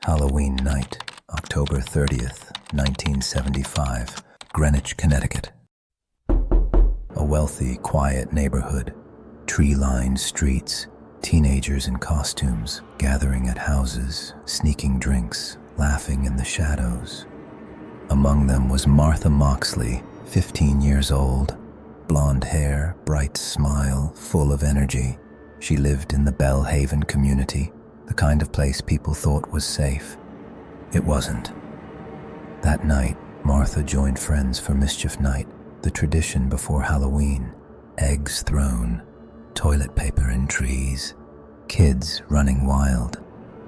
Halloween night, October 30th, 1975, Greenwich, Connecticut. A wealthy, quiet neighborhood, tree-lined streets, teenagers in costumes, gathering at houses, sneaking drinks, laughing in the shadows. Among them was Martha Moxley, 15 years old, blonde hair, bright smile, full of energy. She lived in the Belle Haven community, the kind of place people thought was safe. It wasn't. That night, Martha joined friends for Mischief Night, the tradition before Halloween. Eggs thrown, toilet paper in trees, kids running wild.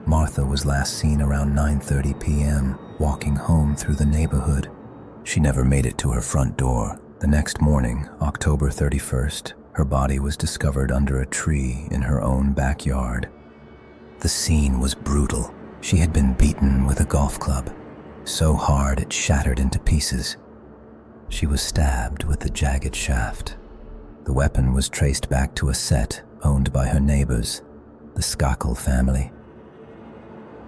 Martha was last seen around 9:30 p.m., walking home through the neighborhood. She never made it to her front door. The next morning, October 31st, her body was discovered under a tree in her own backyard. The scene was brutal. She had been beaten with a golf club, so hard it shattered into pieces. She was stabbed with the jagged shaft. The weapon was traced back to a set owned by her neighbors, the Skakel family.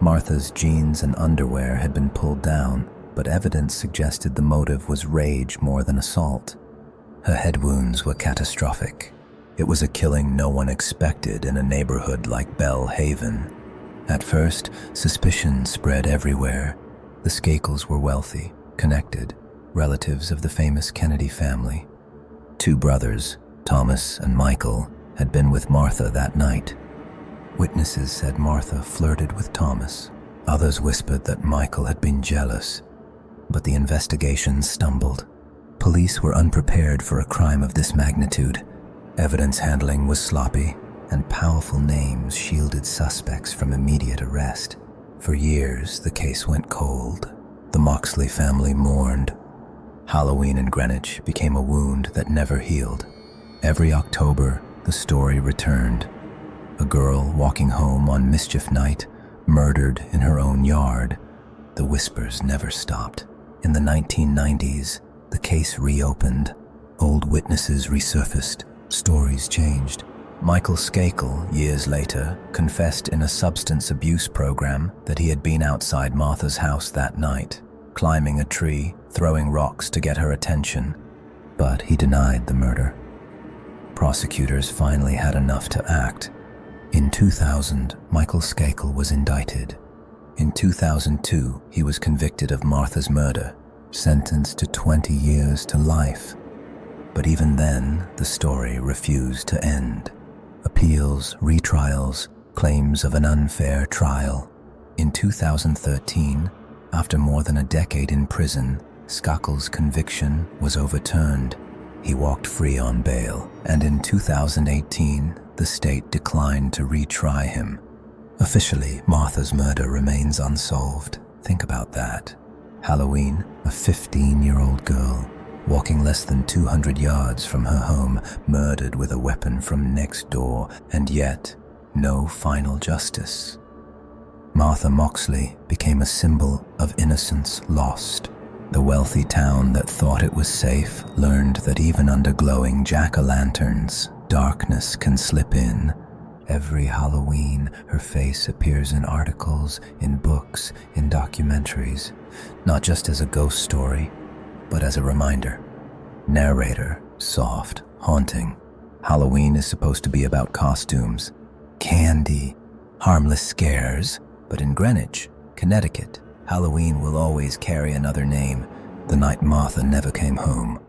Martha's jeans and underwear had been pulled down, but evidence suggested the motive was rage more than assault. Her head wounds were catastrophic. It was a killing no one expected in a neighborhood like Belle Haven. At first, suspicion spread everywhere. The Skakels were wealthy, connected, relatives of the famous Kennedy family. Two brothers, Thomas and Michael, had been with Martha that night. Witnesses said Martha flirted with Thomas. Others whispered that Michael had been jealous. But the investigation stumbled. Police were unprepared for a crime of this magnitude. Evidence handling was sloppy, and powerful names shielded suspects from immediate arrest. For years, the case went cold. The Moxley family mourned. Halloween in Greenwich became a wound that never healed. Every October, the story returned. A girl walking home on Mischief Night, murdered in her own yard. The whispers never stopped. In the 1990s, the case reopened. Old witnesses resurfaced. Stories changed. Michael Skakel, years later, confessed in a substance abuse program that he had been outside Martha's house that night, climbing a tree, throwing rocks to get her attention. But he denied the murder. Prosecutors finally had enough to act. In 2000, Michael Skakel was indicted. In 2002, he was convicted of Martha's murder, sentenced to 20 years to life. But even then, the story refused to end. Appeals, retrials, claims of an unfair trial. In 2013, after more than a decade in prison, Skakel's conviction was overturned. He walked free on bail, and in 2018, the state declined to retry him. Officially, Martha's murder remains unsolved. Think about that. Halloween, a 15-year-old girl, walking less than 200 yards from her home, murdered with a weapon from next door, and yet, no final justice. Martha Moxley became a symbol of innocence lost. The wealthy town that thought it was safe learned that even under glowing jack-o'-lanterns, darkness can slip in. Every Halloween, her face appears in articles, in books, in documentaries, not just as a ghost story, but as a reminder. Narrator, soft, haunting. Halloween is supposed to be about costumes, candy, harmless scares, but in Greenwich, Connecticut, Halloween will always carry another name: the night Martha never came home.